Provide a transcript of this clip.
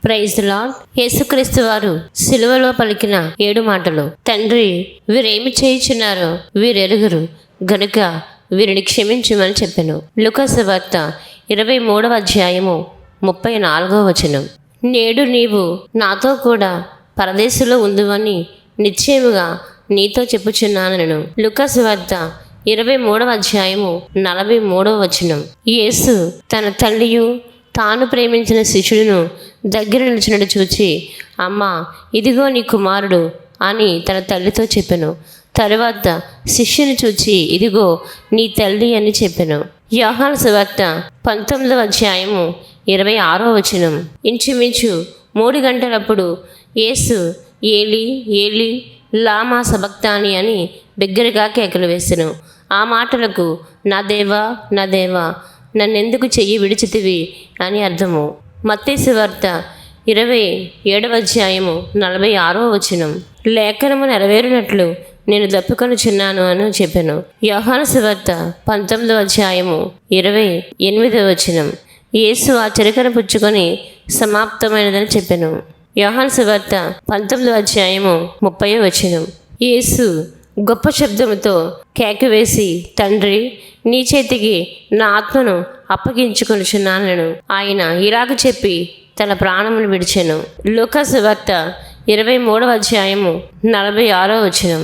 Praise the lord. యేసుక్రీస్తు వారు సిలువలో పలికిన 7 మాటలు. తండ్రి, వీరేమి చేయుచున్నారో వీరెరుగురు గనుక వీరిని క్షమించుమని చెప్పెను. లూకా సువార్త 23వ అధ్యాయము 34వ వచనం. నేడు నీవు నాతో కూడా పరదేశంలో ఉందువని నిశ్చయముగా నీతో చెప్పుచున్నానను. లూకా సువార్త 23వ అధ్యాయము 43వ వచనం. యేసు తన తల్లియు తాను ప్రేమించిన శిష్యుడును దగ్గర నిలిచినట్టు చూచి, అమ్మా, ఇదిగో నీ కుమారుడు అని తన తల్లితో చెప్పెను. తరువాత శిష్యుని చూచి, ఇదిగో నీ తల్లి అని చెప్పెను. యోహాను సువార్త 19వ అధ్యాయము 26వ వచనం. ఇంచుమించు 3 గంటలప్పుడు యేసు ఏలి ఏలి లామా సబక్తాని అని బిగ్గరగా కేకలు వేసెను. ఆ మాటలకు నా దేవా నా దేవా నన్నెందుకు చెయ్యి విడిచితివి అని అర్థము. మత్తయి సువార్త 27వ అధ్యాయము 46వ వచనం. లేఖనము నెరవేరినట్లు నేను దప్పుకొనుచున్నాను అని చెప్పాను. యోహాను సువార్త 19వ అధ్యాయము 28వ వచనం. యేసు ఆ చెరకను పుచ్చుకొని సమాప్తమైనదని చెప్పాను. యోహాను సువార్త 19వ అధ్యాయము 30వ వచనం. యేసు గొప్ప శబ్దముతో కేక వేసి, తండ్రి, నీ చేతికి నా ఆత్మను అప్పగించుకొనుచున్నానను ఆయన ఇలాగ చెప్పి తన ప్రాణమును విడిచెను. లూకా సువార్త 23వ అధ్యాయము 46వ వచనం.